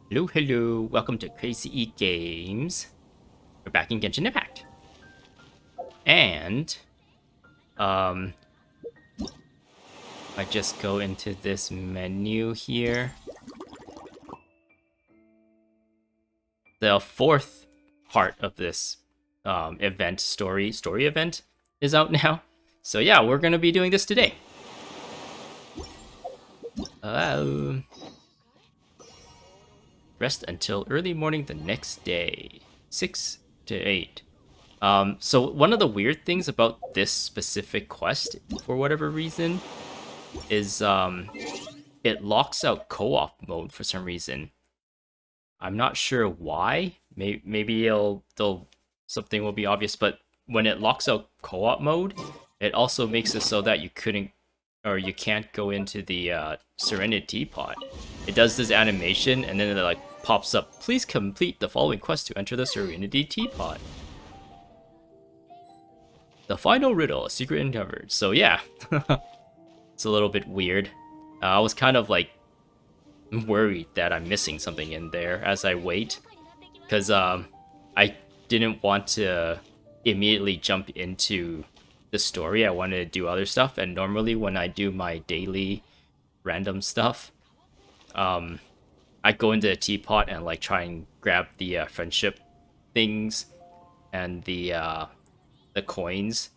Hello, hello. Welcome to Crazy Eat Games. We're back in Genshin Impact. And, um, I just go into this menu here. The fourth part of this story event is out now. So yeah, we're gonna be doing this today. Rest until early morning the next day. 6 to 8. So one of the weird things about this specific quest, for whatever reason, is it locks out co-op mode for some reason. I'm not sure why. Maybe something will be obvious, but when it locks out co-op mode, it also makes it so that you can't go into the Serenity Teapot. It does this animation, and then it like pops up. Please complete the following quest to enter the Serenity Teapot. The final riddle, a secret uncovered. So yeah, it's a little bit weird. I was kind of like worried that I'm missing something in there as I wait, because I didn't want to immediately jump into the story. I wanted to do other stuff, and normally when I do my daily random stuff, I go into a teapot and like try and grab the friendship things and the coins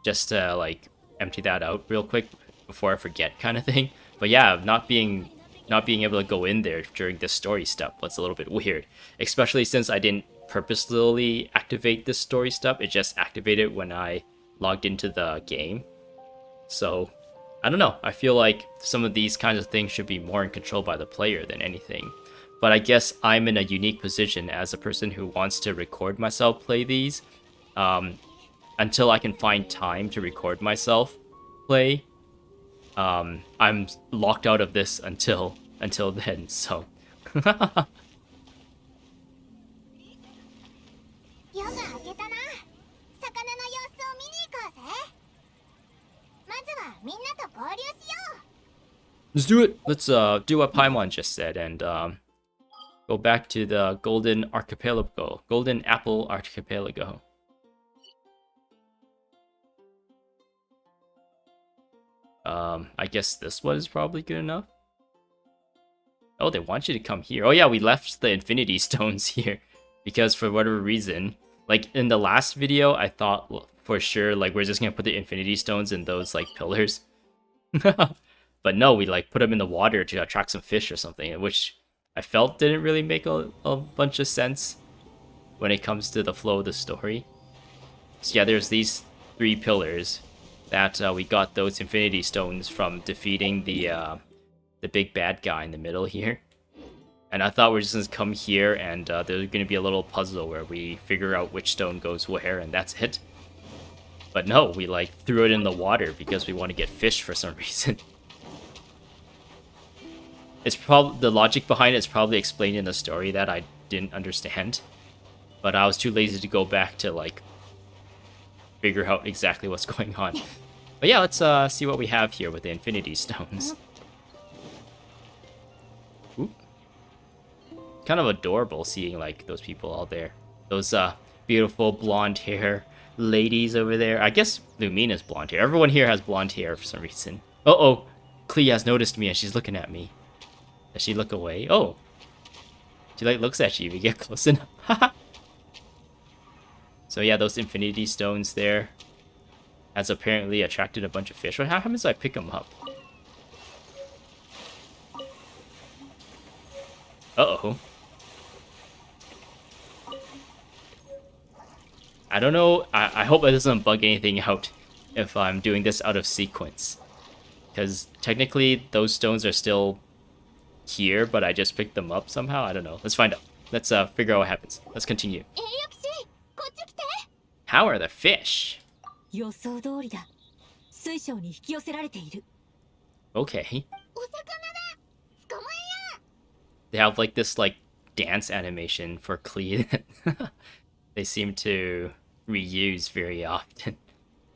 just to like empty that out real quick before I forget, kind of thing. But yeah, not being able to go in there during this story step was a little bit weird, especially since I didn't purposely activate this story step. It just activated when I logged into the game. So I don't know, I feel like some of these kinds of things should be more in control by the player than anything. But I guess I'm in a unique position as a person who wants to record myself play these. Until I can find time to record myself play, I'm locked out of this until then. So let's do it. Let's do what Paimon just said and go back to the Golden Archipelago, Golden Apple Archipelago. I guess this one is probably good enough. Oh, they want you to come here. Oh yeah, we left the Infinity Stones here because for whatever reason, like in the last video, I thought for sure like we're just gonna put the Infinity Stones in those like pillars. But no, we like put them in the water to attract some fish or something, which I felt didn't really make a bunch of sense when it comes to the flow of the story. So yeah, there's these 3 pillars that we got those Infinity Stones from defeating the big bad guy in the middle here. And I thought we're just gonna come here and there's gonna be a little puzzle where we figure out which stone goes where and that's it. But no, we like threw it in the water because we want to get fish for some reason. It's probably the logic behind it is probably explained in the story that I didn't understand, but I was too lazy to go back to like figure out exactly what's going on. But yeah, let's see what we have here with the Infinity Stones. Ooh. Kind of adorable seeing like those people all there. Those beautiful blonde hair ladies over there. I guess Lumine is blonde hair. Everyone here has blonde hair for some reason. Uh-oh. Klee has noticed me and she's looking at me. Does she look away? Oh. She like looks at you if you get close enough. So yeah, those Infinity Stones there has apparently attracted a bunch of fish. What happens if I pick them up? Uh-oh. I don't know. I hope it doesn't bug anything out if I'm doing this out of sequence. Because technically those stones are still here, but I just picked them up somehow. I don't know. Let's find out. Let's figure out what happens. Let's continue. How are the fish? Okay. They have like this like dance animation for Klee. They seem to reuse very often.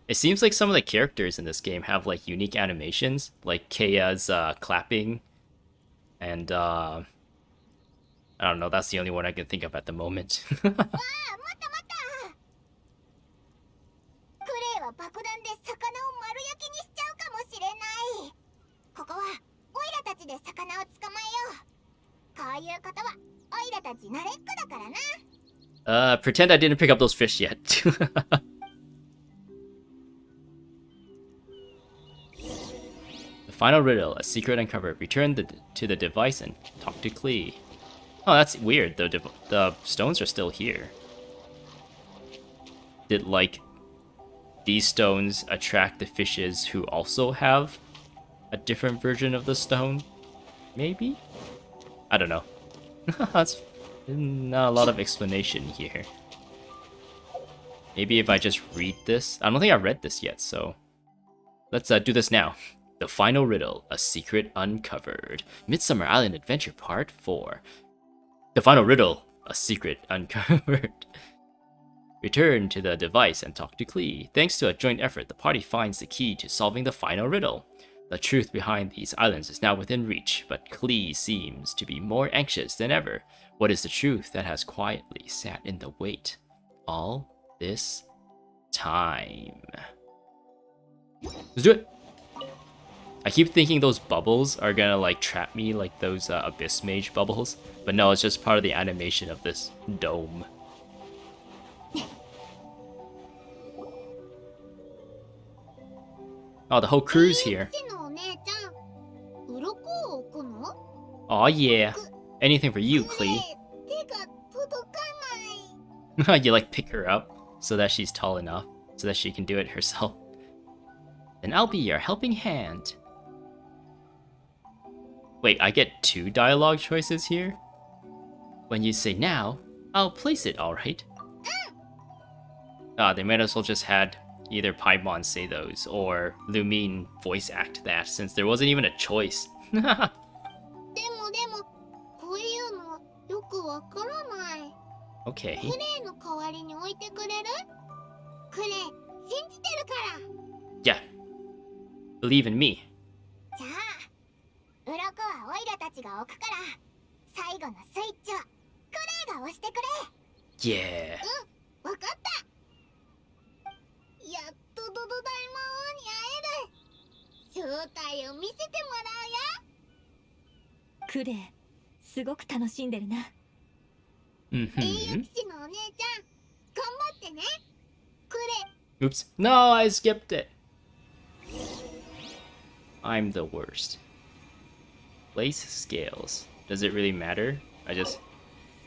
It seems like some of the characters in this game have like unique animations, like Kaeya's clapping, and I don't know, that's the only one I can think of at the moment. ああ、またまた。クレイは爆弾で魚を丸焼きにしちゃうかもしれない。ここはオイラたちで魚を捕まえよう。こういうことはオイラたち慣れっこだからな。Pretend I didn't pick up those fish yet. The final riddle, a secret uncovered. Return to the device and talk to Klee. Oh, that's weird. The stones are still here. Did, like, these stones attract the fishes who also have a different version of the stone? Maybe? I don't know. That's not a lot of explanation here. Maybe if I just read this? I don't think I read this yet, so... Let's do this now. The final riddle, a secret uncovered. Midsummer Island Adventure Part 4. The final riddle, a secret uncovered. Return to the device and talk to Klee. Thanks to a joint effort, the party finds the key to solving the final riddle. The truth behind these islands is now within reach, but Klee seems to be more anxious than ever. What is the truth that has quietly sat in the wait all this time? Let's do it! I keep thinking those bubbles are gonna like trap me like those Abyss Mage bubbles, but no, it's just part of the animation of this dome. Oh, the whole crew's here. Oh yeah. Anything for you, Klee. You like pick her up so that she's tall enough, so that she can do it herself. Then I'll be your helping hand. Wait, I get 2 dialogue choices here? When you say now, I'll place it, alright? They might as well just had either Paimon say those, or Lumine voice act that, since there wasn't even a choice. Okay. Yeah. Believe in me. Yeah. Oops. No, I skipped it. I'm the worst. Place scales. Does it really matter?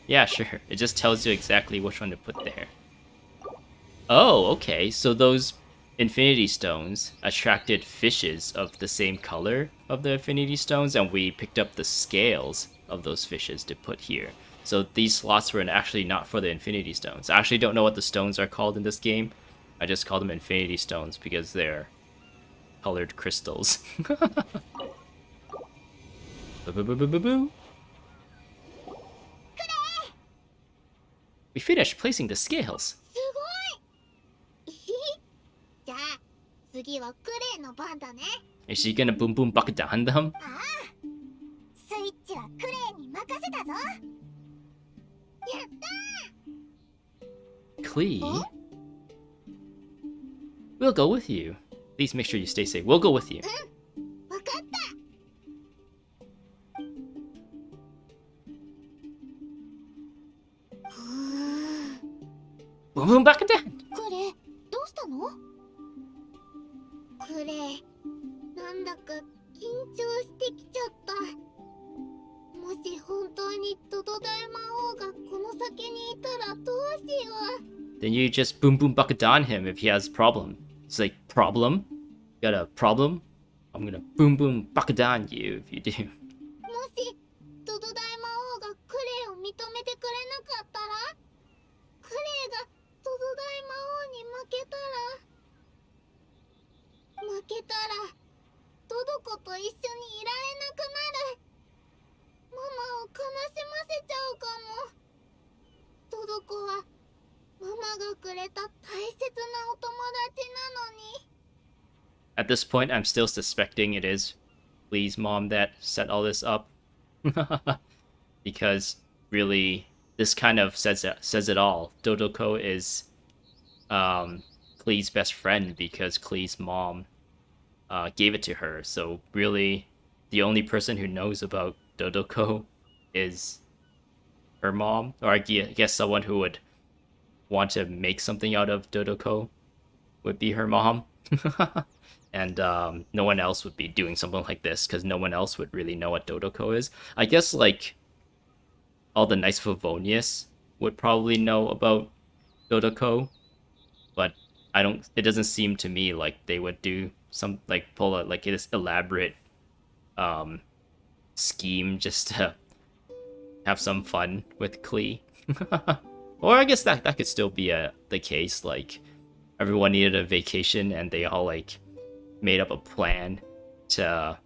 Yeah, sure. It just tells you exactly which one to put there. Oh, okay. So those Infinity Stones attracted fishes of the same color of the Infinity Stones, and we picked up the scales of those fishes to put here. So these slots were actually not for the Infinity Stones. I actually don't know what the stones are called in this game. I just call them Infinity Stones because they're colored crystals. Boo. We finished placing the scales. Is she gonna boom boom bucket down them? Klee? We'll go with you. Please make sure you stay safe. We'll go with you. Boom boom bucket down! Then you just boom boom bucket down him if he has a problem. It's like, problem? Got a problem? I'm gonna boom boom bucket down you if you do. At this point, I'm still suspecting it is Klee's mom that set all this up. Because really, this kind of says it all. Dodo-ko is Klee's best friend because Klee's mom gave it to her. So really, the only person who knows about Dodo-ko is her mom, or I guess someone who would want to make something out of Dodo-ko would be her mom. And no one else would be doing something like this because no one else would really know what Dodo-ko is. I guess like all the Knights of Favonius would probably know about Dodo-ko, but I don't. It doesn't seem to me like they would do some like pull a like this elaborate um scheme just to have some fun with Klee. Or I guess that could still be the case. Like everyone needed a vacation and they all like made up a plan to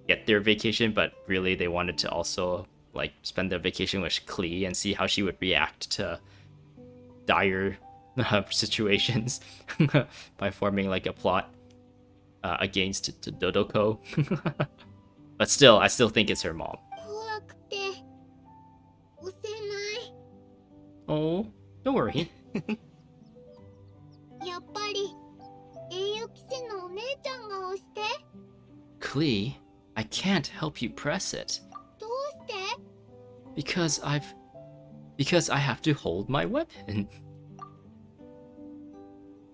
get their vacation, but really they wanted to also like spend their vacation with Klee and see how she would react to dire situations by forming like a plot against Dodo-ko. But still, I still think it's her mom. 怖くて押せな Oh, don't worry. い。やっぱり栄誉騎士のお姉ちゃんが押して。 Klee, I can't help you press it どうして？ because I have to hold my weapon.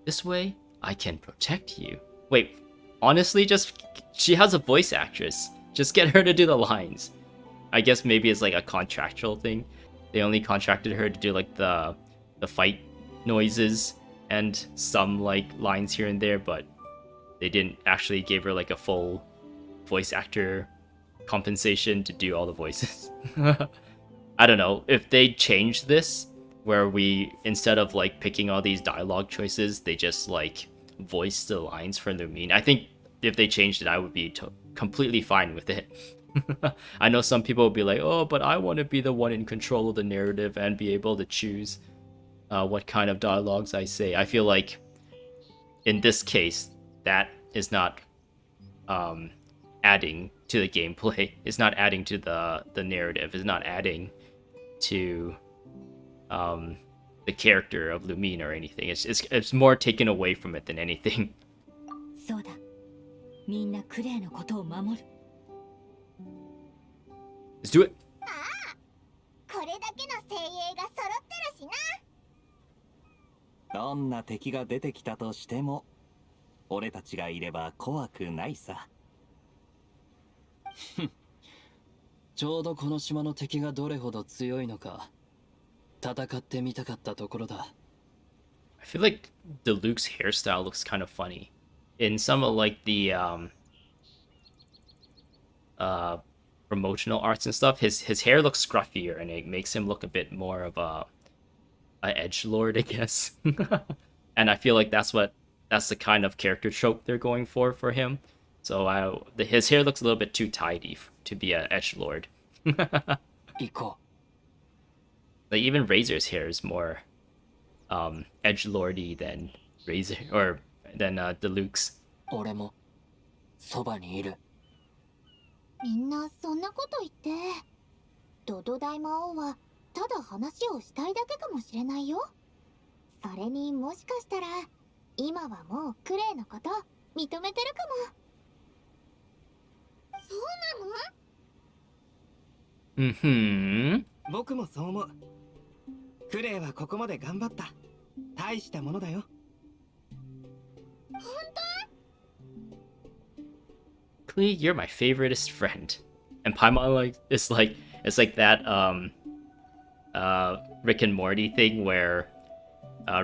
This way, I can protect you. Wait, honestly, she has a voice actress. Just get her to do the lines. I guess maybe it's like a contractual thing. They only contracted her to do like the fight noises and some like lines here and there, but they didn't actually give her like a full voice actor compensation to do all the voices. I don't know if they changed this where we, instead of like picking all these dialogue choices, they just like voice the lines for Lumine. I think if they changed it, I would be completely fine with it. I know some people will be like, oh, but I want to be the one in control of the narrative and be able to choose what kind of dialogues I say. I feel like in this case, that is not adding to the gameplay. It's not adding to the narrative. It's not adding to the character of Lumine or anything. It's more taken away from it than anything. そうだ。みんなクレイのことを守る。Let's do it. これだけの精鋭が揃ってるしな。どんな敵が出てきたとしても、俺たちがいれば怖くないさ。ちょうどこの島の敵がどれほど強いのか戦ってみたかったところだ。I feel like Diluc's hairstyle looks kind of funny. In some of like the promotional arts and stuff, his hair looks scruffier and it makes him look a bit more of a edgelord, I guess. And I feel like that's the kind of character trope they're going for him. So his hair looks a little bit too tidy to be an edgelord. 行こ Like even Razor's hair is more edgelordy than Razor or than Diluc's. う。俺もそばにいる。みんなそんなこと言って。ドド大魔王はただ話をしたいだけかもしれないよ。それにもしかしたら今はもうクレイのこと認めてるかも。そうなの？ Mm-hmm. 僕もそう思う。クレイはここまで頑張った。大したものだよ。本当？ Klee, you're my favoriteest friend. And Paimon it's like that Rick and Morty thing where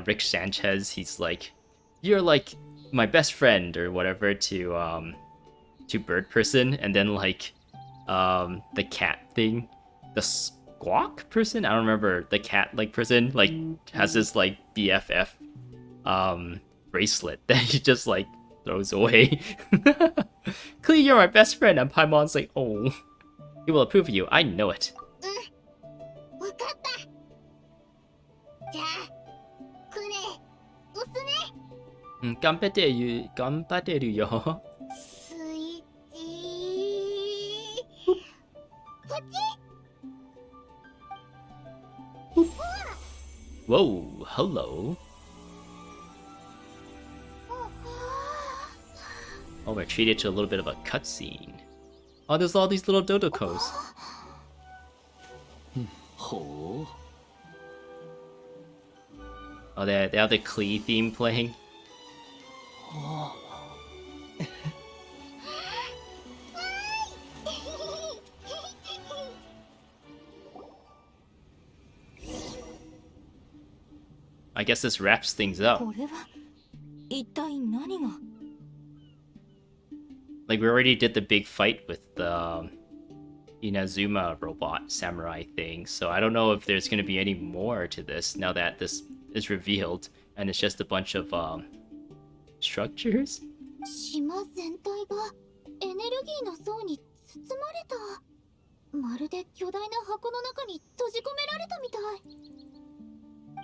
Rick Sanchez, he's like, you're like my best friend or whatever to Bird Person, and then like the cat thing, the Squawk person, I don't remember, the cat like person like has this like BFF bracelet that he just like throws away. Klee, you're my best friend, and Paimon's like, oh, he will approve of you, I know it. わかった。じゃあクレイ押すね。頑張ってるよ。スイッチポチッ。Whoa, hello. Oh, we're treated to a little bit of a cutscene. Oh, there's all these little Dodokos. ほう Oh, they have the Klee theme playing. I guess this wraps things up. これは一体何が。 Like, we already did the big fight with the Inazuma robot samurai thing, so I don't know if there's going to be any more to this now that this is revealed and it's just a bunch of structures. 島全体がエネルギーの層に包まれた。まるで巨大な箱の中に閉じ込められたみたい。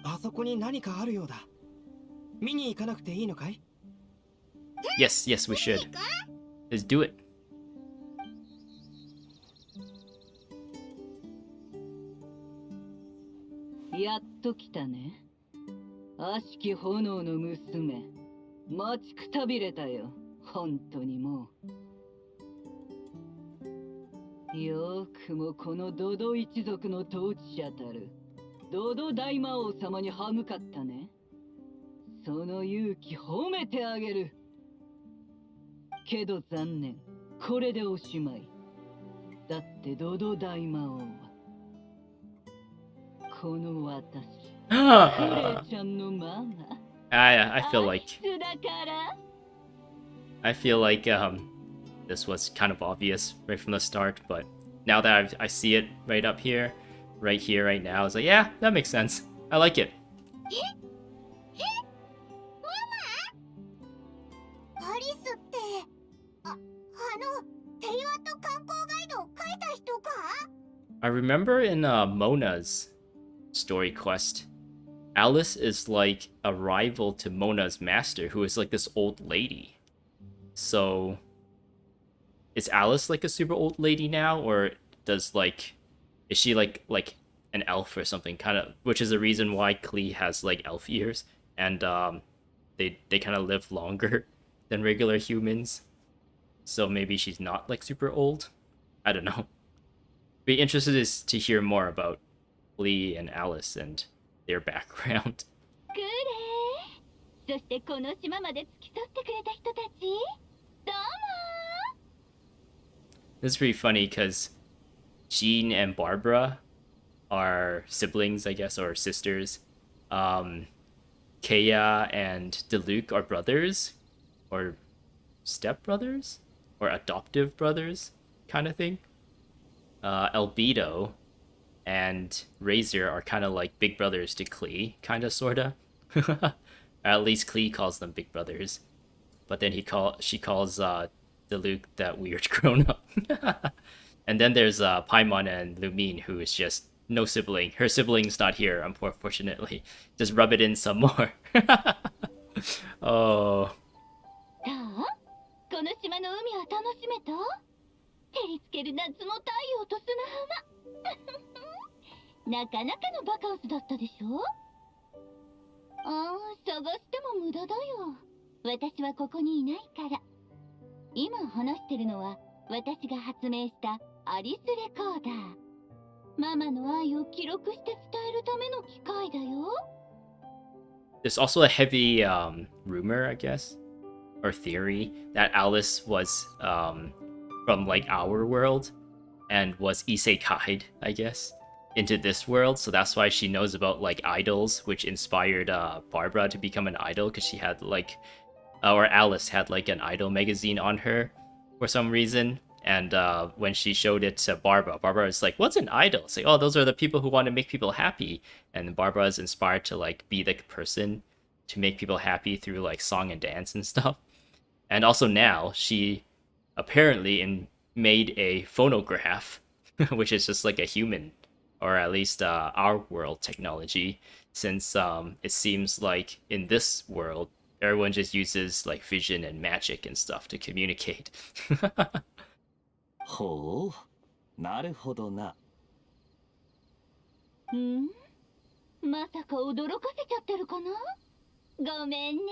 あそこに何かあるようだ。見に行かなくていいのかい？ Yes, yes, we should. Let's do it. やっと来たね。悪しき炎の娘。待ちくたびれたよ。本当にもう。よくもこのドド一族の統治者たるドド大魔王様に歯向かったね。その勇気褒めてあげる。けど残念、これでおしまい。だってドド大魔王はこの私、クレイちゃんのママ。I feel like あいつだから。I feel like this was kind of obvious right from the start, but now that I see it right up here, right here, right now, it's like, yeah, that makes sense. I like it. アリスって平和と観光ガイドを書いた人か？ I remember in Mona's story quest, Alice is like a rival to Mona's master, who is like this old lady. So, is Alice like a super old lady now, or is she like an elf or something? Kind of, which is the reason why Klee has like elf ears, and they kind of live longer than regular humans. So maybe she's not like super old. I don't know. Be interested to hear more about Klee and Alice and their background. クレイ、そしてこの島まで付き添ってくれた人たち、どうも。 This is pretty funny because Jean and Barbara are siblings, I guess, or sisters. Kaeya and Diluc are brothers, or stepbrothers, or adoptive brothers, kind of thing. Albedo and Razor are kind of like big brothers to Klee, kind of, sorta. At least Klee calls them big brothers, but then she calls Diluc that weird grown up. And then there's Paimon and Lumine, who is just no sibling. Her sibling's not here, unfortunately. Just rub it in some more. Oh. どう？この島の海は楽しめた？照りつける夏の太陽と砂浜。なかなかのバカンスだったでしょ？ああ、探しても無駄だよ。私はここにいないから。今話してるのは私が発明したアリスレコーダー。ママの愛を記録して伝えるための機械だよ。There's also a heavy rumor, I guess, or theory that Alice was from like our world and was isekai'd, I guess, into this world. So that's why she knows about like idols, which inspired Barbara to become an idol, because she had like, or Alice had like an idol magazine on her for some reason. And when she showed it to Barbara was like, "What's an idol?" It's like, "Oh, those are the people who want to make people happy." And Barbara is inspired to like be the person to make people happy through like song and dance and stuff. And also now she apparently made a phonograph, which is just like a human, or at least our world technology, since it seems like in this world everyone just uses like vision and magic and stuff to communicate. ほうなるほどな。うん、まさか驚かせちゃってるかな。ごめんね。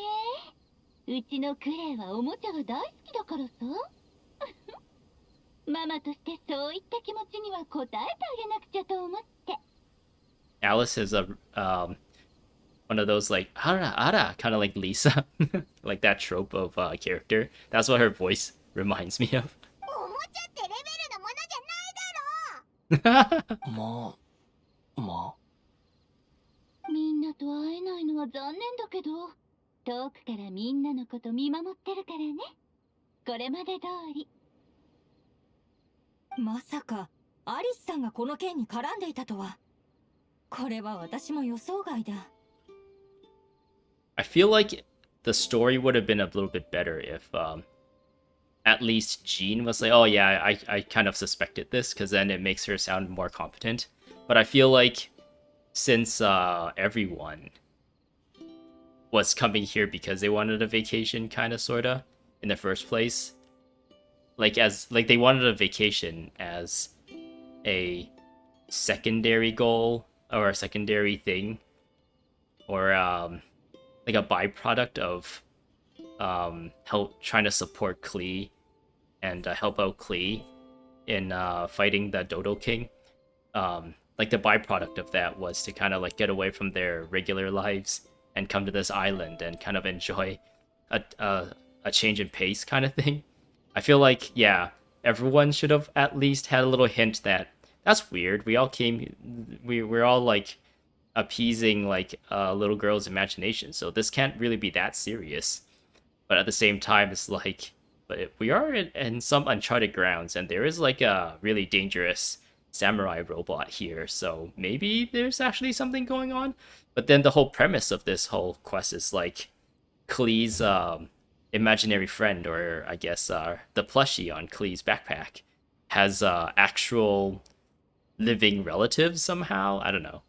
うちのクレイはおもちゃが大好きだからさ。ママとしてそういった気持ちには応えてあげなくちゃと思って。Alice is a one of those like ara ara kind of like Lisa, like that trope of character. That's what her voice reminds me of. おもちゃってレベルのものじゃないだろみんなと会えないのは残念だけど、遠くからみんなのこと見守ってるからね。これまで通り。まさかアリスさんがこの件に絡んでいたとは。これは私も予想外だ。I feel like the story would have been a little bit better if at least Jean was like, oh yeah, I kind of suspected this, because then it makes her sound more competent. But I feel like since everyone was coming here because they wanted a vacation, kind of, sorta, in the first place, like they wanted a vacation as a secondary goal or a secondary thing, or like a byproduct of help trying to support Klee and help out Klee in fighting the Dodo-King. Like the byproduct of that was to kind of like get away from their regular lives and come to this island and kind of enjoy a change in pace kind of thing. I feel like, yeah, everyone should have at least had a little hint that that's weird. We all came, we're all like appeasing like a little girl's imagination, so this can't really be that serious. But at the same time, it's like, but we are in some uncharted grounds, and there is like a really dangerous samurai robot here, so maybe there's actually something going on. But then the whole premise of this whole quest is like Klee's imaginary friend, or I guess the plushie on Klee's backpack, has actual living relatives somehow. I don't know.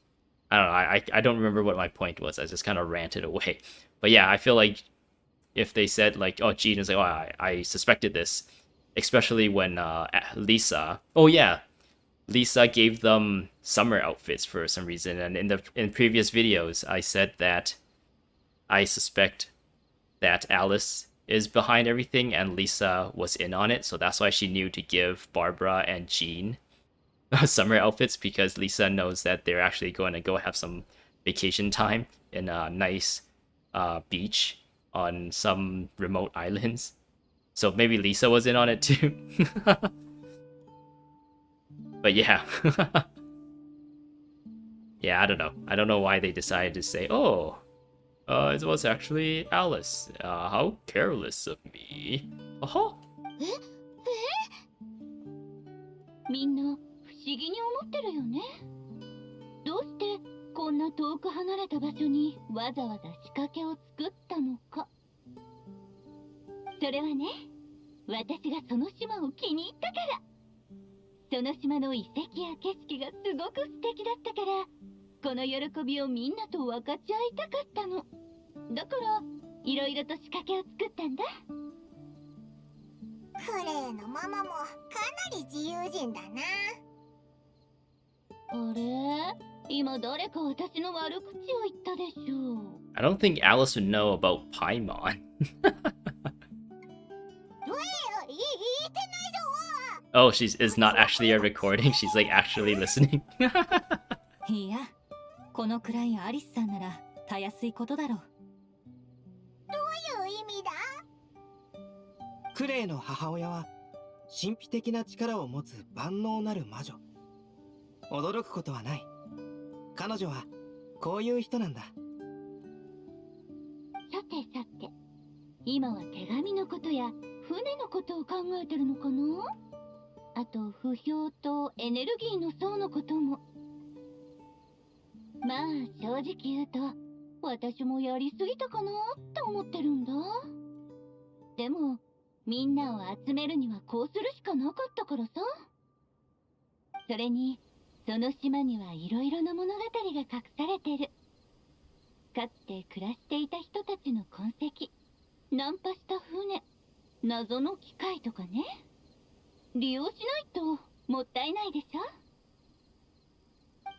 I don't remember what my point was. I just kind of ranted away. But yeah, I feel like if they said like, oh, Jean is like, oh, I suspected this, especially when Lisa. Oh yeah, Lisa gave them summer outfits for some reason, and in previous videos I said that I suspect that Alice is behind everything and Lisa was in on it, so that's why she knew to give Barbara and Jean summer outfits, because Lisa knows that they're actually going to go have some vacation time in a nice beach on some remote islands. So maybe Lisa was in on it too. But yeah. Yeah, I don't know. I don't know why they decided to say, oh, it was actually Alice. How careless of me. Uh-huh. みんな不思議に思ってるよね。どうしてこんな遠く離れた場所にわざわざ仕掛けを作ったのか。それはね、私がその島を気に入ったから。その島の遺跡や景色がすごく素敵だったから、この喜びをみんなと分かち合いたかったの。だからいろいろと仕掛けを作ったんだ。クレイのママもかなり自由人だな。あれ、今誰か私の悪口を言ったでしょう。I don't think Alice would know about Paimon. Oh, she is not actually a recording. She's like actually listening. いや、このくらいアリスさんならたやすいことだろう。どういう意味だ？クレイの母親は神秘的な力を持つ万能なる魔女。驚くことはない。彼女はこういう人なんだ。さてさて、今は手紙のことや船のことを考えてるのかな。あと不評とエネルギーの層のことも。まあ正直言うと私もやりすぎたかなって思ってるんだ。でもみんなを集めるにはこうするしかなかったからさ。それにその島にはいろいろな物語が隠されてる。かつて暮らしていた人たちの痕跡、ナンパした船、謎の機械とかね。利用しないともったいないでしょ。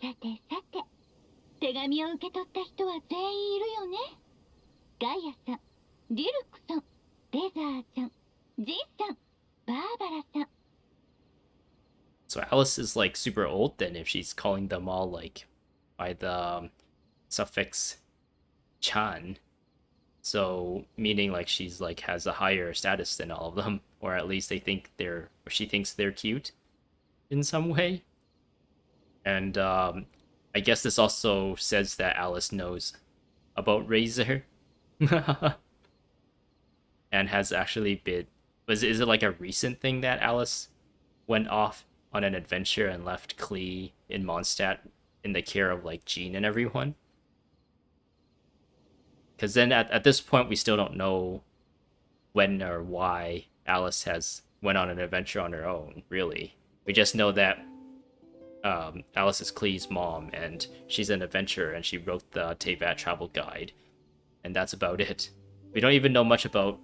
さてさて、手紙を受け取った人は全員いるよね。ガイアさん、ディルクさん、レザーちゃん、ジンさん、バーバラさん。 So Alice is like super old then if she's calling them all like by the suffix chan. So meaning like she's like has a higher status than all of them, or at least they think they're, or she thinks they're cute in some way. And I guess this also says that Alice knows about Razor. And has actually been, is it like a recent thing that Alice went off on an adventure and left Klee in Mondstadt in the care of like Jean and everyone? Because then at this point we still don't know when or why Alice has went on an adventure on her own, really. We just know that Alice is Klee's mom and she's an adventurer and she wrote the Teyvat travel guide, and that's about it. We don't even know much about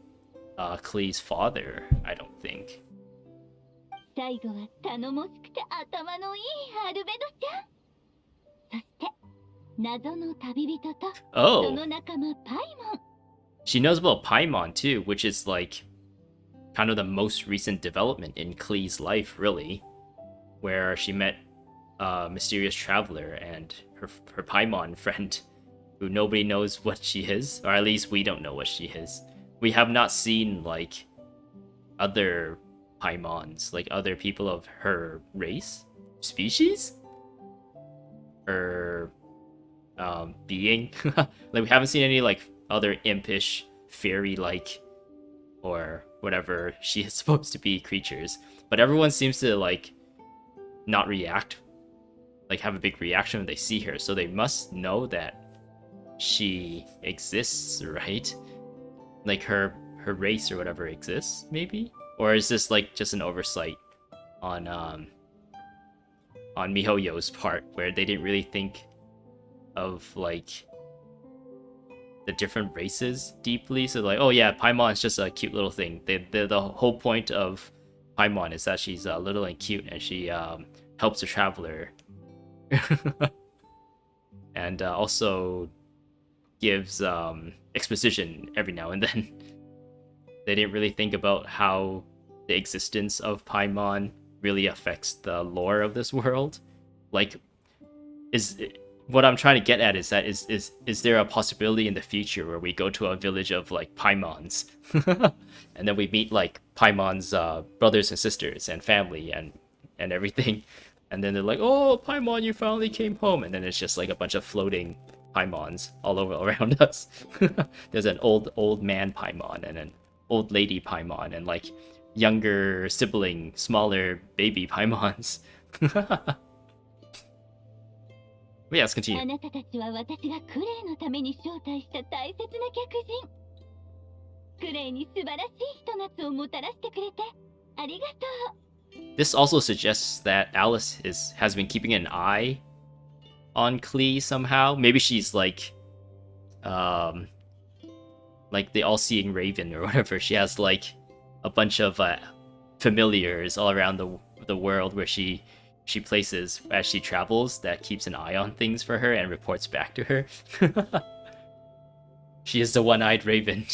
Klee's father, I don't think. 最後は頼もしくて頭のいいアルベドちゃん。そして謎の旅人とそ Oh, の仲間パイモン。 she knows about Paimon too, which is like kind of the most recent development in Klee's life, really, where she met a mysterious traveler and her Paimon friend, who nobody knows what she is, or at least we don't know what she is. We have not seen like other Paimons, like other people of her race, species, or being. Like we haven't seen any like other impish, fairy-like, or whatever she is supposed to be creatures. But everyone seems to like not react, like have a big reaction when they see her. So they must know that she exists, right? Like her race or whatever exists, maybe? Or is this like just an oversight on MiHoYo's part, where they didn't really think of like the different races deeply? So like, oh yeah, Paimon is just a cute little thing. The whole point of Paimon is that she's little and cute, and she helps a traveler, and also gives exposition every now and then. They didn't really think about how the existence of Paimon really affects the lore of this world. Like, is what I'm trying to get at is that is there a possibility in the future where we go to a village of like Paimons, and then we meet like Paimon's brothers and sisters and family and everything, and then they're like, oh Paimon, you finally came home, and then it's just like a bunch of floating Paimons all over around us. There's an old man Paimon and an old lady Paimon and like younger sibling, smaller baby Paimons. But yeah, let's あ continue. なたたちは私がクレイのために招待した大切な客人。クレイに素晴らしいひと夏をもたらしてくれてありがとう。 This also suggests that Alice has been keeping an eye on Klee somehow. Maybe she's like the all-seeing raven or whatever. She has like a bunch of familiars all around the world where she places as she travels that keeps an eye on things for her and reports back to her. She is the one-eyed raven.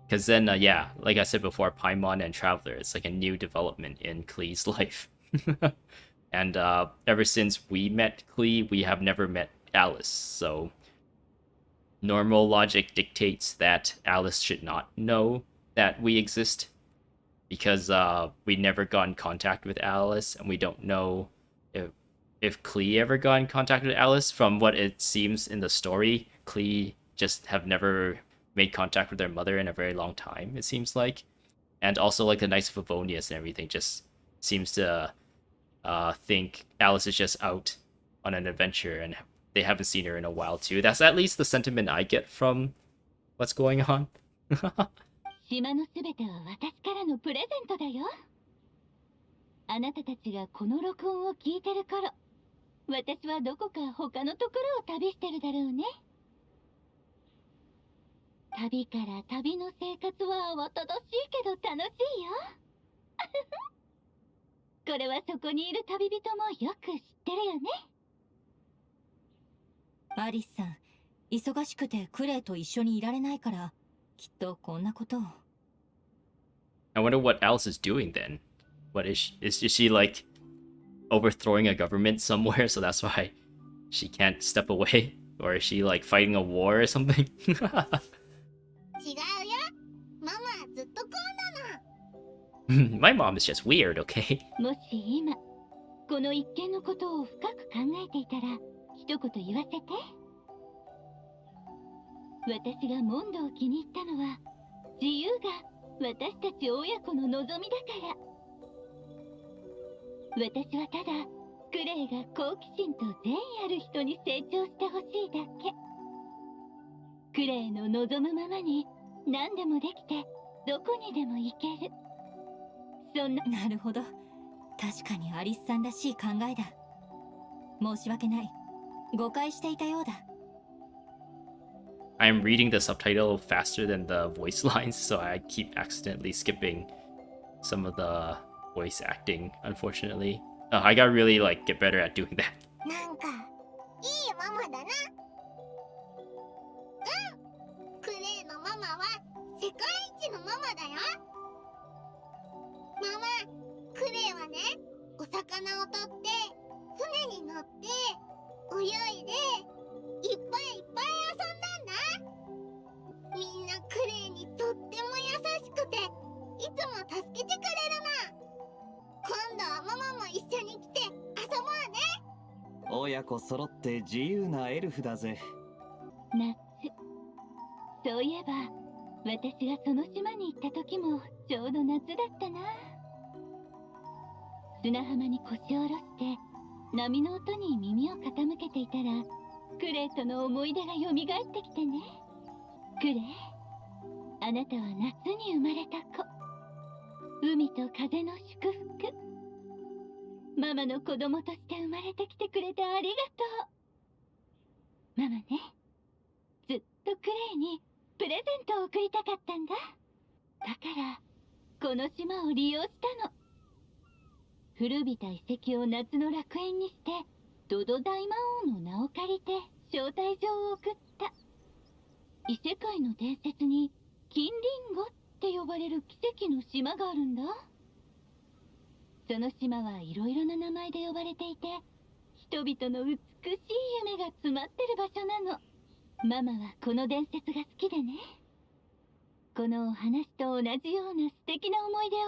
Because then, yeah, like I said before, Paimon and Traveler is like a new development in Klee's life. And ever since we met Klee, we have never met Alice, so normal logic dictates that Alice should not know that we exist, because we never got in contact with Alice, and we don't know if Klee ever got in contact with Alice. From what it seems in the story, Klee just have never made contact with their mother in a very long time, it seems like. And also like the Knights of Favonius and everything just seems to think Alice is just out on an adventure and they haven't seen her in a while too. That's at least the sentiment I get from what's going on. 島のすべては私からのプレゼントだよ。あなたたちがこの録音を聞いてる頃、私はどこか他のところを旅してるだろうね。旅から旅の生活は慌ただしいけど楽しいよ。これはそこにいる旅人もよく知ってるよね。アリスさん、忙しくてクレイと一緒にいられないから、きっとこんなことを。I wonder what Alice is doing then. What is she like overthrowing a government somewhere, so that's why she can't step away? Or is she like fighting a war or something? 違うよ。ママはずっとこうなの。 My mom is just weird, okay? もし今、この一件のことを深く考えていたら、一言言わせて。私がモンドを気に入ったのは、自由が私たち親子の望みだから。私はただ、クレイが好奇心と善意ある人に成長してほしいだけ。クレイの望むままに何でもできて、どこにでも行ける。そんな。なるほど。確かにアリスさんらしい考えだ。申し訳ない。誤解していたようだ。I'm reading the subtitle faster than the voice lines, so I keep accidentally skipping some of the voice acting, unfortunately. I gotta really like get better at doing that. なんかいいママだな。うん、クレイのママは世界一のママだよ。ママ、クレイはね、お魚を取って船に乗って泳いでいっぱいいっぱい遊んだんだ。みんなクレイにとっても優しくて、いつも助けてくれるな。今度はママも一緒に来て遊ぼうね。親子揃って自由なエルフだぜ。夏。そういえば、私がその島に行った時もちょうど夏だったな。砂浜に腰を下ろして波の音に耳を傾けていたら、クレイとの思い出が蘇ってきてね。クレイ、あなたは夏に生まれた子。海と風の祝福。ママの子供として生まれてきてくれてありがとう。ママね、ずっとクレイにプレゼントを贈りたかったんだ。だからこの島を利用したの。古びた遺跡を夏の楽園にして、ドド大魔王の名を借りて招待状を送った。異世界の伝説に金リンゴって呼ばれる奇跡の島があるんだ。その島はいろいろな名前で呼ばれていて、人々の美しい夢が詰まってる場所なの。ママはこの伝説が好きでね。このお話と同じような素敵な思い出を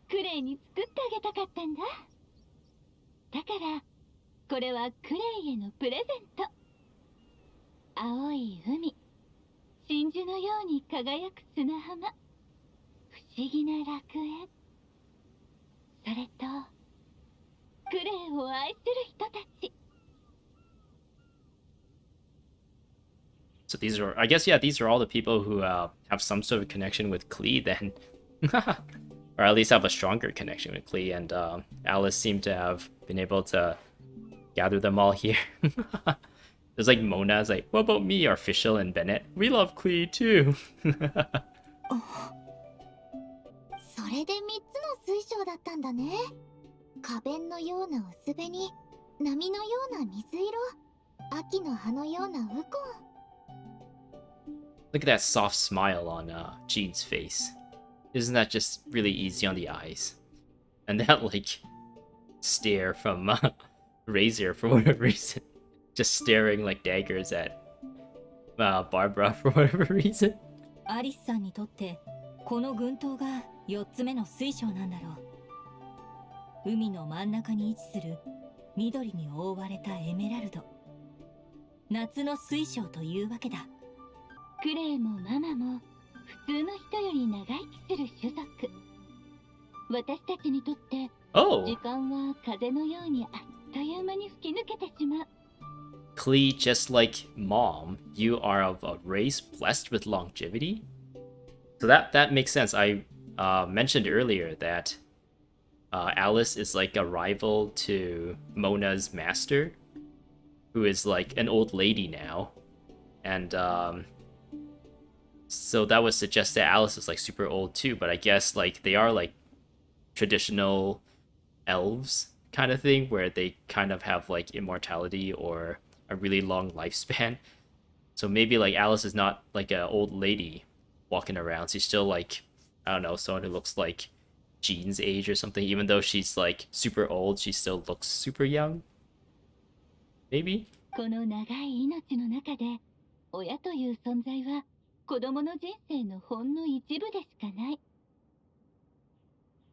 クレイに作ってあげたかったんだ。だからこれはクレイへのプレゼント。青い海、真珠のように輝く砂浜、不思議な楽園、それとクレイを愛する人たち。 So these are, I guess, yeah, these are all the people who have some sort of connection with Klee then. Or at least have a stronger connection with Klee, and Alice seemed to have been able to gather them all here. There's like Mona's like, what about me, Artificial and Bennett? We love Klee too. それで3つの水晶だったんだね。花弁のような薄紅、波のような水色、秋の葉のようなウコン。 Look at that soft smile on Jean's face. Isn't that just really easy on the eyes? And that like stare from Razor for whatever reason. Just staring like daggers at Barbara for whatever reason. アリスさんにとってこの群島が4つ目の水晶なんだろう。海の真ん中に位置する緑に覆われたエメラルド、夏の水晶というわけだ。クレイもママも普通の人より長生きする種族。私たちにとって Oh, 時間は風のようにあっという間に吹き抜けてしまう。 Klee, just like Mom, you are of a race blessed with longevity. So that makes sense. I mentioned earlier that Alice is like a rival to Mona's master, who is like an old lady now, and so that would suggest that Alice is like super old too. But I guess like they are like traditional elves kind of thing, where they kind of have like immortality or a really long lifespan. So maybe like Alice is not like an old lady walking around. She's still like, I don't know, someone who looks like Jean's age or something. Even though she's like super old, she still looks super young. Maybe? この長い命の中で親という存在は子供の人生のほんの一部でしかない。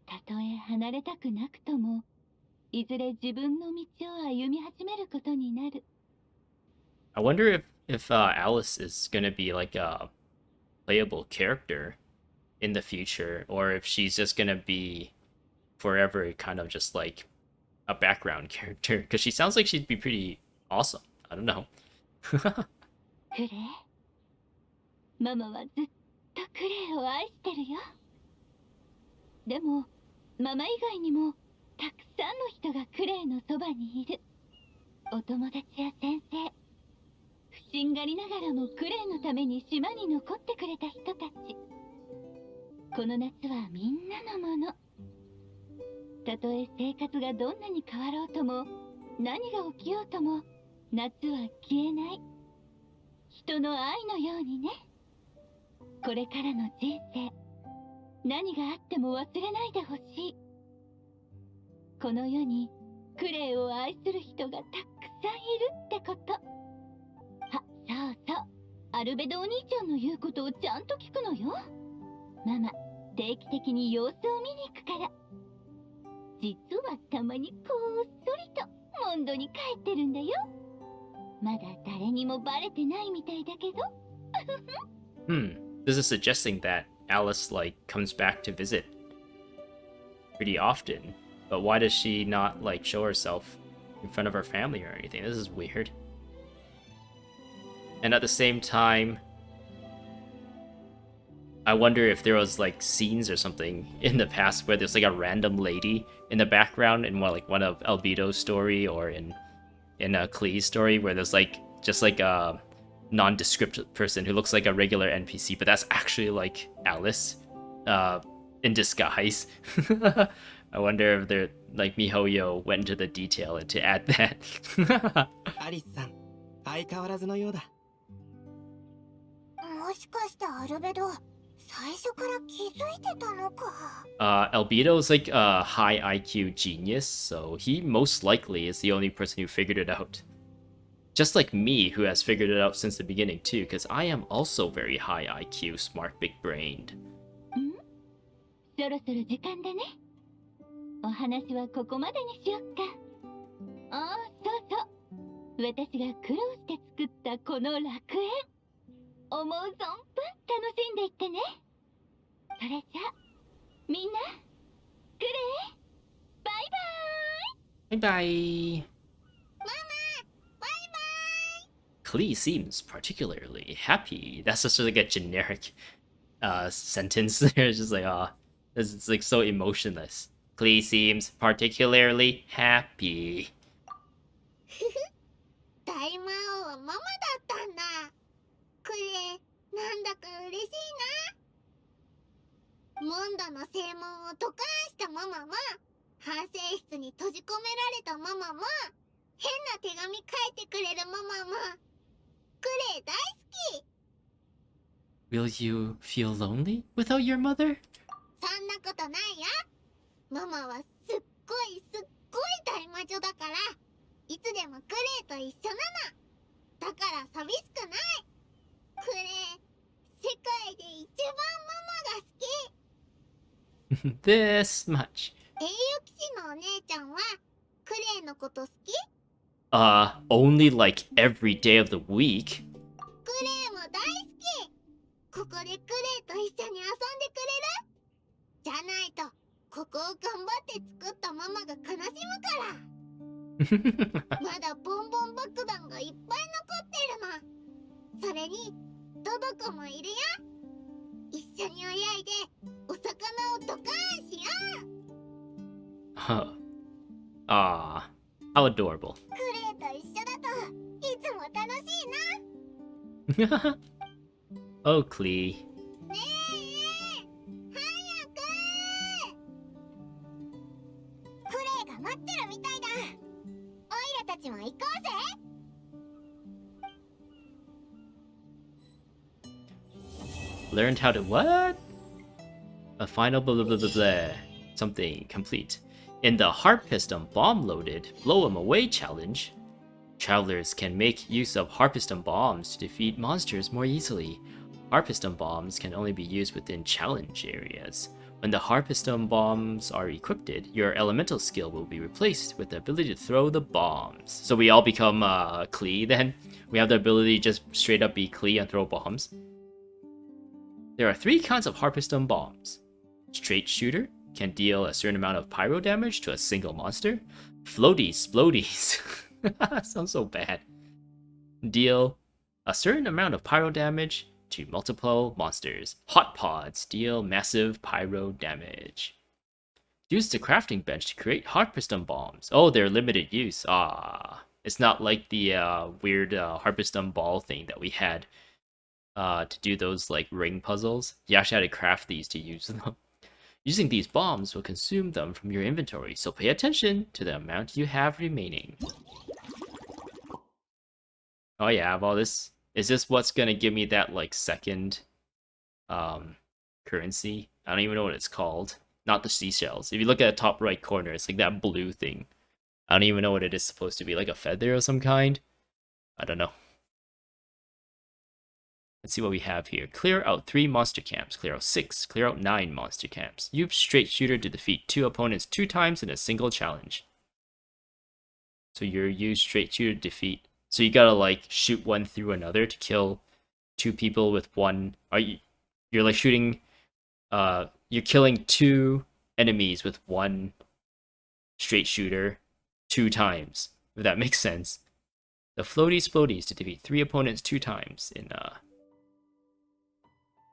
たとえ離れたくなくともいずれ自分の道を歩み始めることになる。 I wonder if Alice is gonna be like a playable character in the future, or if she's just gonna be forever kind of just like a background character. Because she sounds like she'd be pretty awesome. I don't know. クレイ、ママはずっとクレイを愛してるよ。でもママ以外にもたくさんの人がクレイのそばにいる。お友達や先生、不審がりながらもクレイのために島に残ってくれた人たち。この夏はみんなのもの。たとえ生活がどんなに変わろうとも、何が起きようとも、夏は消えない。人の愛のようにね。これからの人生、何があっても忘れないでほしい。この世にクレイを愛する人がたくさんいるってこと。あ、そうそう、アルベドお兄ちゃんの言うことをちゃんと聞くのよ。ママ、定期的に様子を見に行くから。実はたまにこっそりとモンドに帰ってるんだよ。まだ誰にもバレてないみたいだけど。This is suggesting that Alice like comes back to visit pretty often. But why does she not like show herself in front of her family or anything? This is weird. And at the same time, I wonder if there was like scenes or something in the past where there's like a random lady in the background in one of Albedo's story or in a Klee's story where there's like just like a nondescript person who looks like a regular NPC, but that's actually like Alice in disguise. I wonder if they're like MiHoYo went into the detail to add that. アリスさん、相変わらずのようだ。もしかしてアルベド、最初から気づいてたのか。Albedo is like a high IQ genius, so he most likely is the only person who figured it out. Just like me, who has figured it out since the beginning too, because I am also very high IQ, smart, big-brained. そろそろ時間だね。お話はここまでにしよっか。ああ、そうそう。私が苦労して作ったこの楽園。思う存分楽しんでいってね。それじゃあ、みんな、クレイ、バイバーイ。Bye bye. ママ、バイバイ。 Klee seems particularly happy. That's just like a generic sentence there. It's just like, it's like so emotionless. Klee seems particularly happy. 大魔王はママだったんだ。クレイ、なんだか嬉しいな。モンドの正門をドカンしたママも、反省室に閉じ込められたママも、変な手紙書いてくれるママも、クレイ大好き。 Will you feel lonely without your mother? そんなことないよ。ママはすっごい大魔女だから、いつでもクレイと一緒なの。だから寂しくない。クレイ、世界で一番ママが好き。This much. 英雄騎士のお姉ちゃんはクレイのこと好き？ Only like every day of the week. クレイも大好き。ここでクレイと一緒に遊んでくれる？じゃないとここを頑張って作ったママが悲しむから。まだボンボン爆弾がいっぱい残ってるの。それにドドコもいるよ。一緒に泳いでお魚をドカーンしよう。Aw, how adorable. クレイと一緒だといつも楽しいな。Oh, Klee. ねえ、早く。クレイがオイラたちも行こうぜ。 Learned how to what? A final blah blah blah blah blah. Something complete. In the Harpistone Bomb Loaded Blow 'em Away challenge, travelers can make use of Harpistone bombs to defeat monsters more easily. Harpistone bombs can only be used within challenge areas. When the Harpistone bombs are equipped, your elemental skill will be replaced with the ability to throw the bombs. So we all become Klee then? We have the ability to just straight up be Klee and throw bombs. There are 3 kinds of Harpistone bombs. Straight Shooter can deal a certain amount of pyro damage to a single monster. Floaty Splodies sounds so bad. Deal a certain amount of pyro damage to multiple monsters. Hot Pods deal massive pyro damage. Use the crafting bench to create Harpistone bombs. Oh, they're limited use. It's not like the weird Harpistone ball thing that we had to do those like ring puzzles. You actually had to craft these to use them. Using these bombs will consume them from your inventory, so pay attention to the amount you have remaining. Oh yeah, well this... Is this what's gonna give me that like second currency? I don't even know what it's called. Not the seashells. If you look at the top right corner, it's like that blue thing. I don't even know what it is supposed to be, like a feather of some kind? I don't know. Let's see what we have here. Clear out 3 monster camps. Clear out 6. Clear out 9 monster camps. Use Straight Shooter to defeat 2 opponents 2 times in a single challenge. So you're use Straight Shooter to defeat. So you gotta like shoot one through another to kill 2 people with one. You're like shooting. You're killing 2 enemies with 1 Straight Shooter 2 times. If that makes sense. The Floaty Splodies to defeat 3 opponents 2 times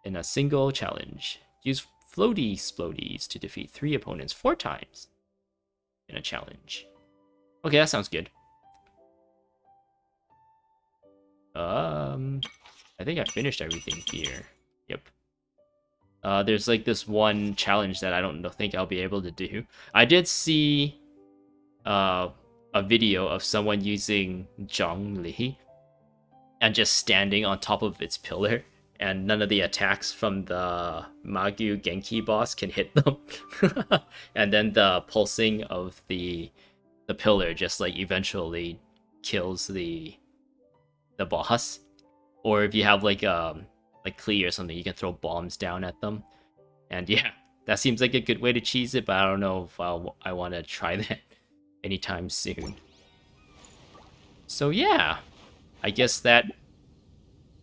in a single challenge. Use Floaty Splodies to defeat 3 opponents 4 times in a challenge. Okay, that sounds good. I think I finished everything here. Yep. There's like this one challenge that I don't think I'll be able to do. I did see a video of someone using Zhongli and just standing on top of its pillar, and none of the attacks from the Magyu Genki boss can hit them. And then the pulsing of the pillar just like eventually kills the boss. Or if you have like Klee or something, you can throw bombs down at them. And yeah, that seems like a good way to cheese it, but I don't know if I want to try that anytime soon. So yeah, I guess that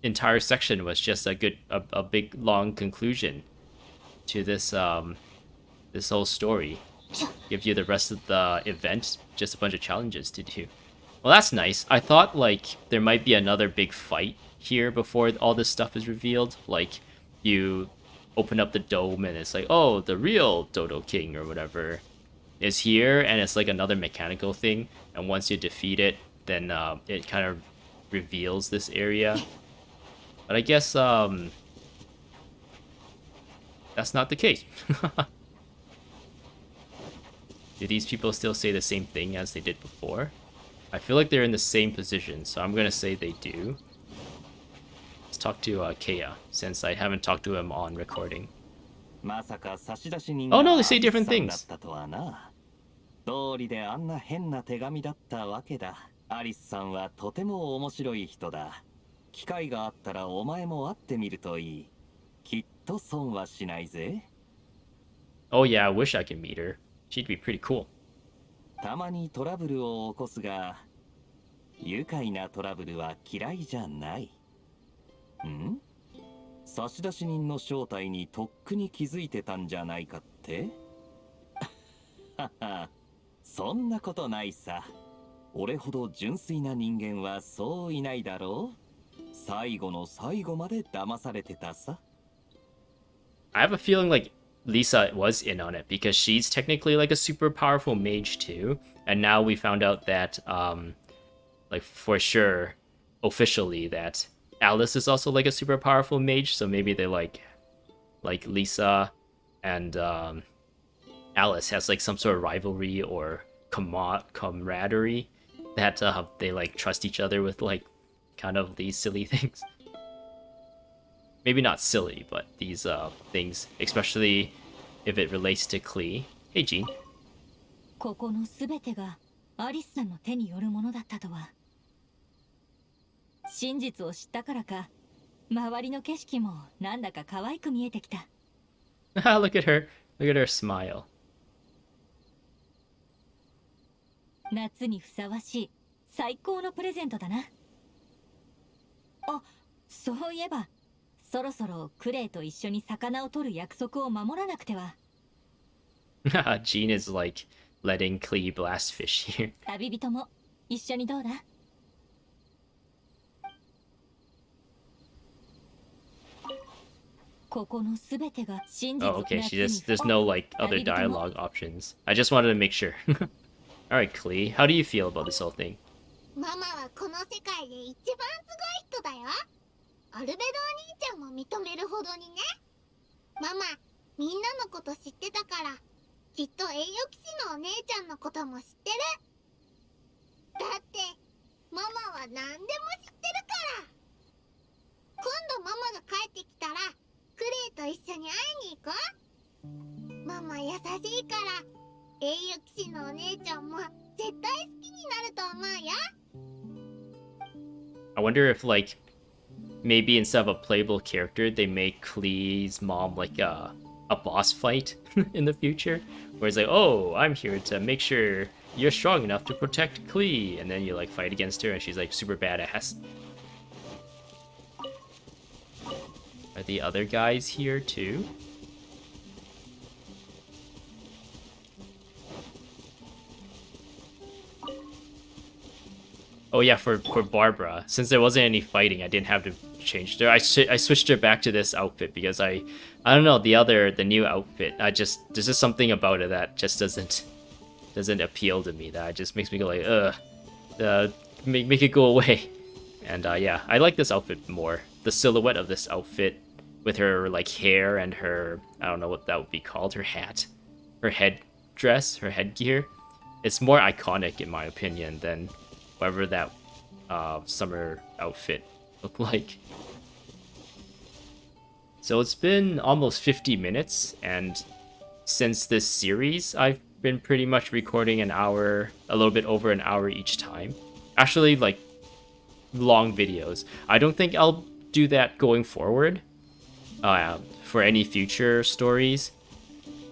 entire section was just a big long conclusion to this this whole story. Give you the rest of the event, just a bunch of challenges to do. Well, that's nice. I thought like there might be another big fight here before all this stuff is revealed. Like you open up the dome and it's like, oh, the real Dodo-King or whatever is here, and it's like another mechanical thing. And once you defeat it, then it kind of reveals this area. But I guess that's not the case. Do these people still say the same thing as they did before? I feel like they're in the same position, so I'm gonna say they do. Let's talk to Kaeya, since I haven't talked to him on recording. Oh no, they say different things. 道理であんな変な手紙だったわけだ。アリスさんはとても面白い人だ。機会があったらお前も会ってみるといい。きっと損はしないぜ。Oh yeah, I wish I could meet her. She'd be pretty cool. たまにトラブルを起こすが、愉快なトラブルは嫌いじゃない。ん？差出人の正体にとっくに気づいてたんじゃないかって？はは、そんなことないさ。俺ほど純粋な人間はそういないだろう。最後の最後まで騙されてたさ。I have a feeling like Lisa was in on it because she's technically like a super powerful mage too, and now we found out that like for sure officially that Alice is also like a super powerful mage, so maybe they like Lisa and Alice has like some sort of rivalry or camaraderie that they like trust each other with like kind of these silly things. Maybe not silly, but these things, especially if it relates to Klee. Hey, Jean. ここのすべてがアリスさんの手によるものだったとは。真実を知ったからか、周りの景色もなんだか可愛く見えてきた。Look at her. Look at her smile. 夏にふさわしい最高のプレゼントだな。あ、そういえば、そろそろクレイと一緒に魚を取る約束を守らなくては。Jean is like letting Klee blast fish here. 旅人も一緒にどうだ？ここのすべてが真実。Oh, okay. There's no like other dialogue options. I just wanted to make sure. All right, Klee. How do you feel about this whole thing? ママはこの世界で一番すごい人だよ。アルベドお兄ちゃんも認めるほどにね。ママ、みんなのこと知ってたから、きっと栄誉騎士のお姉ちゃんのことも知ってる。だってママは何でも知ってるから。今度ママが帰ってきたらクレイと一緒に会いに行こう。ママ優しいから栄誉騎士のお姉ちゃんも絶対好きになると思うよ。 I wonder if like maybe instead of a playable character, they make Klee's mom like a boss fight in the future, where it's like, oh, I'm here to make sure you're strong enough to protect Klee, and then you like fight against her, and she's like super badass. Are the other guys here too? Oh yeah, for Barbara, since there wasn't any fighting, I didn't have to change her. I switched her back to this outfit because I don't know, the new outfit. There's just something about it that just doesn't appeal to me. That just makes me go like, make it go away. And yeah, I like this outfit more. The silhouette of this outfit with her like hair and her, I don't know what that would be called, her hat, her headdress, her headgear. It's more iconic in my opinion than whatever that summer outfit looked like. So it's been almost 50 minutes, and since this series, I've been pretty much recording an hour, a little bit over an hour each time. Actually, like, long videos. I don't think I'll do that going forward for any future stories,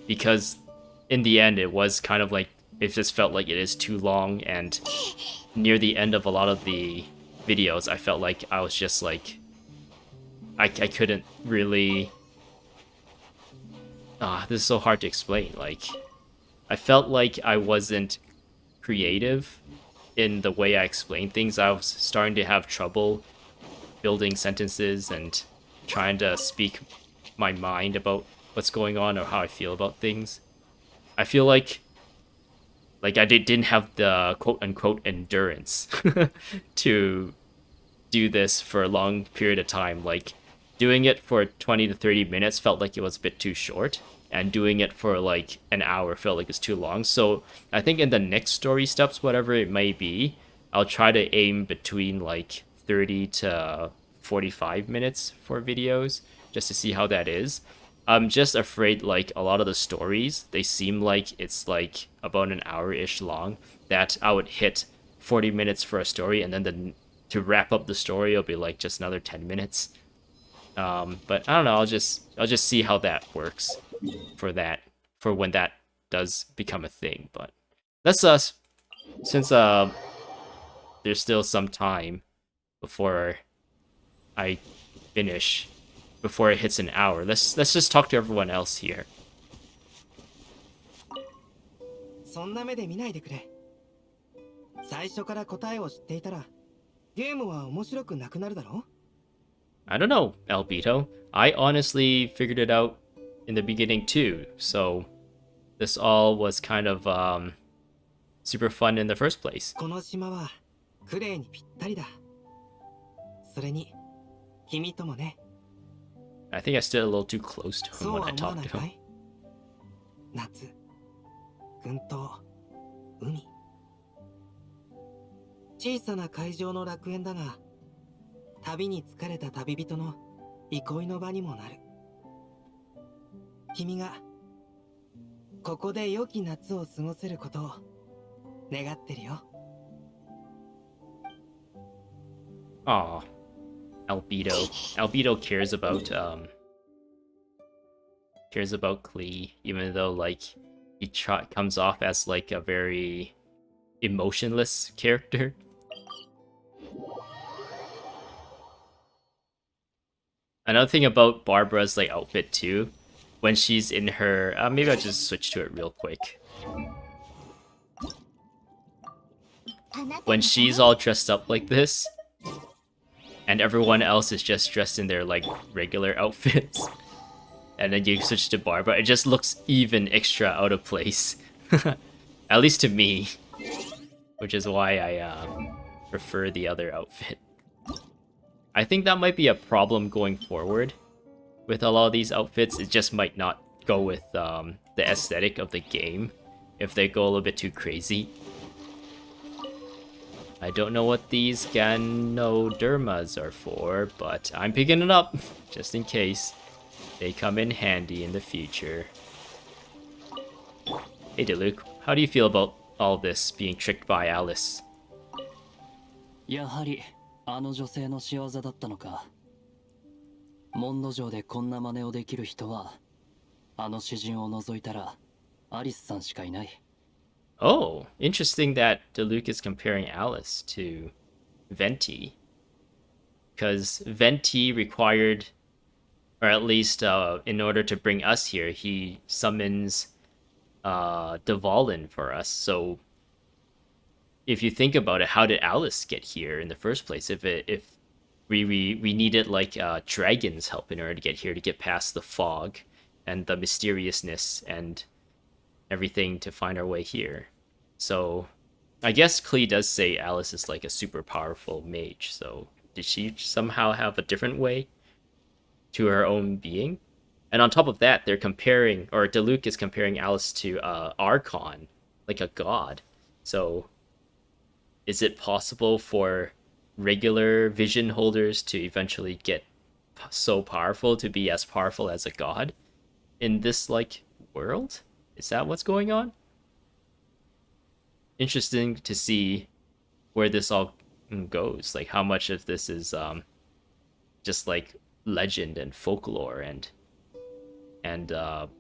because in the end, it was kind of like, it just felt like it is too long, and near the end of a lot of the videos, I felt like I was just like, I couldn't really, this is so hard to explain. Like, I felt like I wasn't creative in the way I explained things. I was starting to have trouble building sentences and trying to speak my mind about what's going on or how I feel about things. I feel like I didn't have the quote-unquote endurance to do this for a long period of time. Like, doing it for 20 to 30 minutes felt like it was a bit too short, and doing it for like an hour felt like it's too long. So I think in the next story steps, whatever it may be, I'll try to aim between like 30 to 45 minutes for videos, just to see how that is. I'm just afraid, like, a lot of the stories, they seem like it's like about an hour-ish long, that I would hit 40 minutes for a story, and then to wrap up the story, it'll be like just another 10 minutes. But I don't know, I'll just see how that works for when that does become a thing. But that's us, since there's still some time before I finish, before it hits an hour. Let's just talk to everyone else here. そんな目で見ないでくれ。最初から答えを知っていたら、ゲームは面白くなくなるだろ? I don't know, Albedo. I honestly figured it out in the beginning too, so this all was kind of super fun in the first place. この島はクレイにぴったりだ。それに君ともね。I think I stood a little too close to him when I talked to him. 夏、軍刀、海。小さな海上の楽園だが、旅に疲れた旅人の憩いの場にもなる。君がここで良き夏を過ごせることを願ってるよ。Aw, Albedo. Albedo cares about Klee, even though like he comes off as like a very emotionless character. Another thing about Barbara's like outfit too, when she's in her maybe I'll just switch to it real quick. When she's all dressed up like this, and everyone else is just dressed in their like regular outfits, and then you switch to Barbara, it just looks even extra out of place. At least to me, which is why I prefer the other outfit. I think that might be a problem going forward with a lot of these outfits. It just might not go with the aesthetic of the game if they go a little bit too crazy. I don't know what these Ganodermas are for, but I'm picking it up just in case they come in handy in the future. Hey Diluc, how do you feel about all this being tricked by Alice? やはりあの女性の仕業だったのか。モンド城でこんな真似をできる人はあの詩人を除いたらアリスさんしかいない。Oh, interesting that Diluc is comparing Alice to Venti. Because Venti required, or at least in order to bring us here, he summons Dvalin for us. So if you think about it, how did Alice get here in the first place? If we needed like dragon's help in order to get here, to get past the fog and the mysteriousness and everything to find our way here. So I guess Klee does say Alice is like a super powerful mage. So did she somehow have a different way to her own being? And on top of that, they're comparing, or Diluc is comparing Alice to Archon, like a god. So is it possible for regular vision holders to eventually get so powerful to be as powerful as a god in this like world? Is that what's going on? Interesting to see where this all goes. Like how much of this is just like legend and folklore and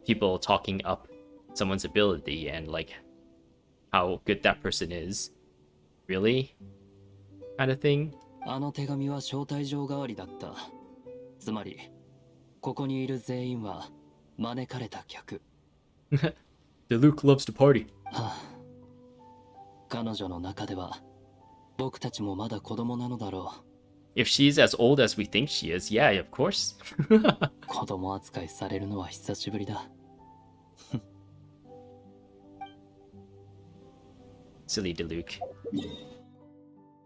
people talking up someone's ability and like how good that person is. Really? Kind of thing. あの手紙は招待状代わりだった。つまりここにいる全員は招かれた客。Diluc loves to party. はあ、彼女の中では僕たちもまだ子供なのだろう。 If she's as old as we think she is, yeah, of course. 子供扱いされるのは久しぶりだ。Silly Diluc.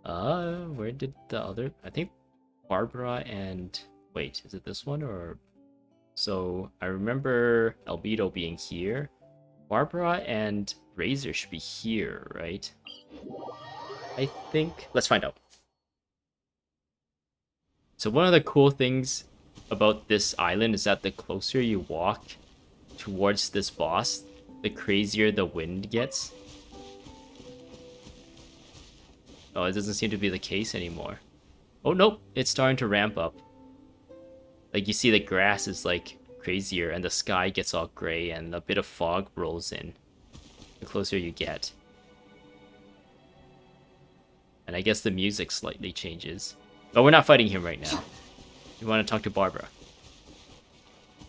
Where did the other... I think Barbara and... Wait, is it this one or... So, I remember Albedo being here. Barbara and Razor should be here, right? I think... Let's find out. So one of the cool things about this island is that the closer you walk towards this boss, the crazier the wind gets. Oh, it doesn't seem to be the case anymore. Oh, nope. It's starting to ramp up. Like, you see the grass is, like, crazier, and the sky gets all gray, and a bit of fog rolls in the closer you get. And I guess the music slightly changes. But we're not fighting him right now. We want to talk to Barbara.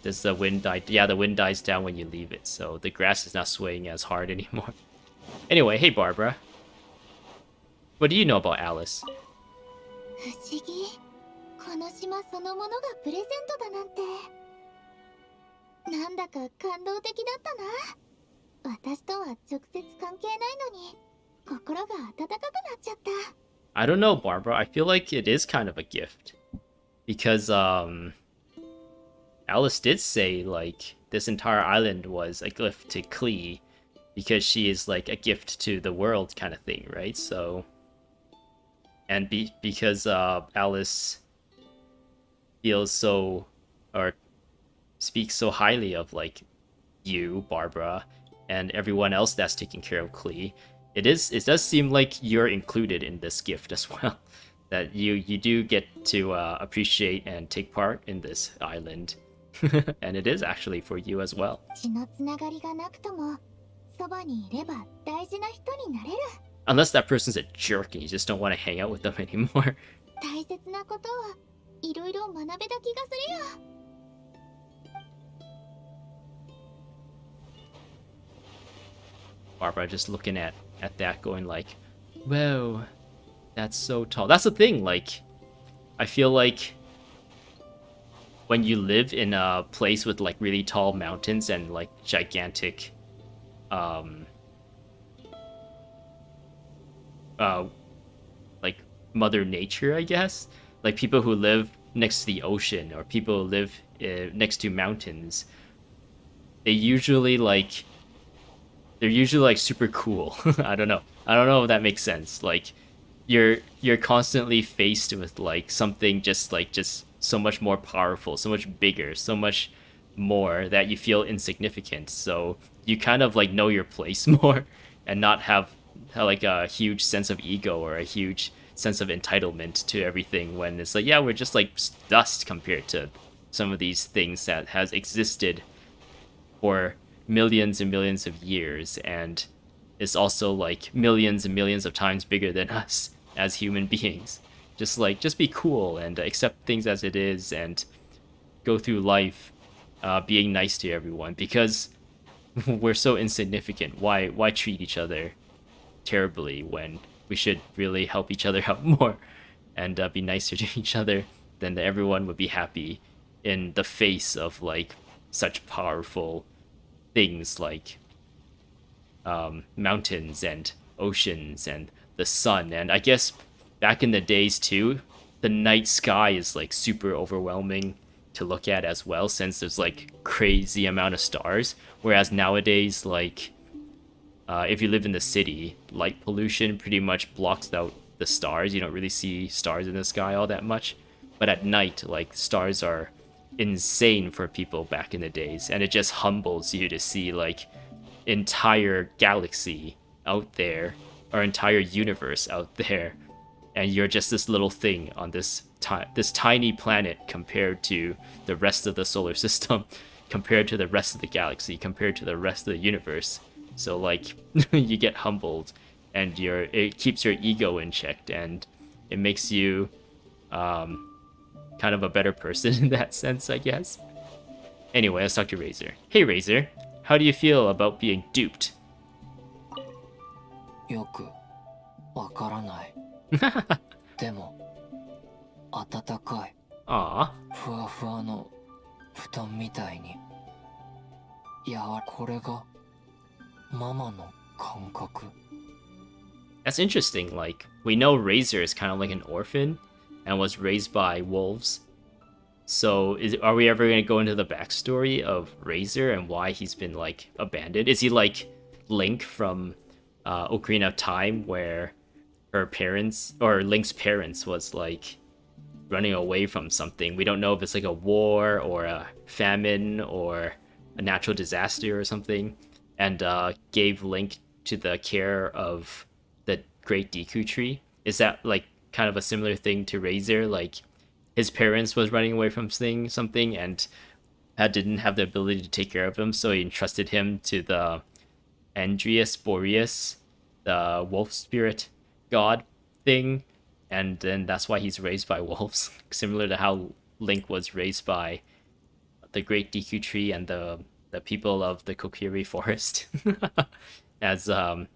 Does the wind die? Yeah, the wind dies down when you leave it, so the grass is not swaying as hard anymore. Anyway, hey Barbara. What do you know about Alice? 不思議。この島そのものがプレゼントだなんて。なんだか感動的だったな。私とは直接関係ないのに、心が温かくなっちゃった。I don't know, Barbara. I feel like it is kind of a gift. Because, Alice did say, like, this entire island was a gift to Klee because she is like a gift to the world kind of thing, right? So, and because Alice feels so, or speaks so highly of like you, Barbara, and everyone else that's taking care of Klee, it does seem like you're included in this gift as well. That you do get to appreciate and take part in this island, and it is actually for you as well. 血のつながりがなくともそばにいれば大事な人になれる。 Unless that person's a jerk and you just don't want to hang out with them anymore. 大切なことをいろいろ学べた気がするよ。 Barbara just looking at that going like, whoa, that's so tall. That's the thing, like, I feel like when you live in a place with like really tall mountains and like gigantic like Mother Nature, I guess, like people who live next to the ocean or people who live next to mountains, they're usually like super cool. I don't know if that makes sense. Like you're constantly faced with like something just so much more powerful, so much bigger, so much more that you feel insignificant. So you kind of like know your place more and not have like a huge sense of ego or a huge sense of entitlement to everything, when it's like, yeah, we're just like dust compared to some of these things that has existed for millions and millions of years, and is also like millions and millions of times bigger than us as human beings. Just be cool and accept things as it is and go through life being nice to everyone, because we're so insignificant. Why treat each other terribly when we should really help each other out more and be nicer to each other? Then everyone would be happy in the face of like such powerful things like mountains and oceans and the sun. And I guess back in the days too, the night sky is like super overwhelming to look at as well, since there's like crazy amount of stars. Whereas nowadays, like if you live in the city, light pollution pretty much blocks out the stars. You don't really see stars in the sky all that much. But at night, like, stars are insane for people back in the days, and it just humbles you to see like entire galaxy out there, or entire universe out there, and you're just this little thing on this tiny planet compared to the rest of the solar system, compared to the rest of the galaxy, compared to the rest of the universe. So like you get humbled, and it keeps your ego in check, and it makes you kind of a better person in that sense, I guess. Anyway, let's talk to Razor. Hey Razor, how do you feel about being duped? よくわからない。でも暖かい。Aw. ふわふわの布団みたいに。これがママの感覚。 That's interesting. Like, we know Razor is kind of like an orphan and was raised by wolves. So are we ever going to go into the backstory of Razor and why he's been like abandoned? Is he like Link from Ocarina of Time, where her parents, or Link's parents, was like running away from something? We don't know if it's like a war or a famine or a natural disaster or something, and gave Link to the care of the Great Deku Tree. Is that like kind of a similar thing to Razor? Like his parents was running away from something and didn't have the ability to take care of him, so he entrusted him to the Andreas Boreas, the wolf spirit god thing, and then that's why he's raised by wolves, similar to how Link was raised by the Great Deku Tree and the people of the Kokiri Forest as a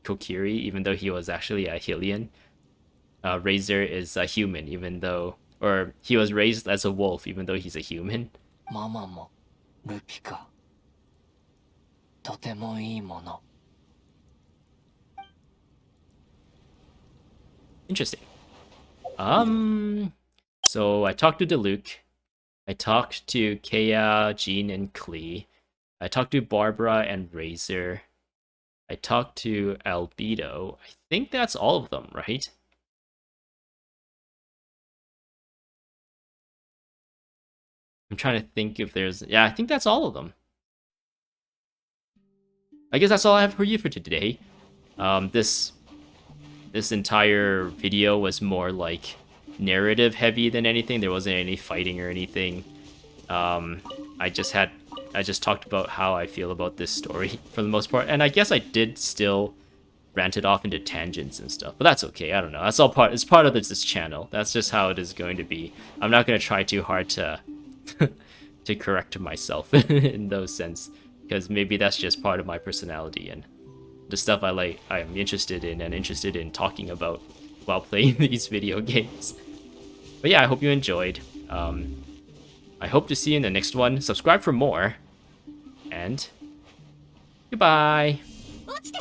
Kokiri, even though he was actually a Hylian. Razor is a human, even though, or he was raised as a wolf, even though he's a human. ママもルピカ。とてもいいもの。 Interesting. So I talked to Diluc. I talked to Kaeya, Jean, and Klee. I talked to Barbara and Razor. I talked to Albedo. I think that's all of them, right? I'm trying to think if there's... Yeah, I think that's all of them. I guess that's all I have for you for today. This entire video was more like narrative heavy than anything. There wasn't any fighting or anything. I just talked about how I feel about this story for the most part, and I guess I did still rant it off into tangents and stuff, but that's okay. I don't know. That's all part. It's part of this channel. That's just how it is going to be. I'm not going to try too hard to to correct myself in those sense, because maybe that's just part of my personality and the stuff I'm interested in talking about while playing these video games. But yeah, I hope you enjoyed. I hope to see you in the next one. Subscribe for more, and goodbye. 落ちて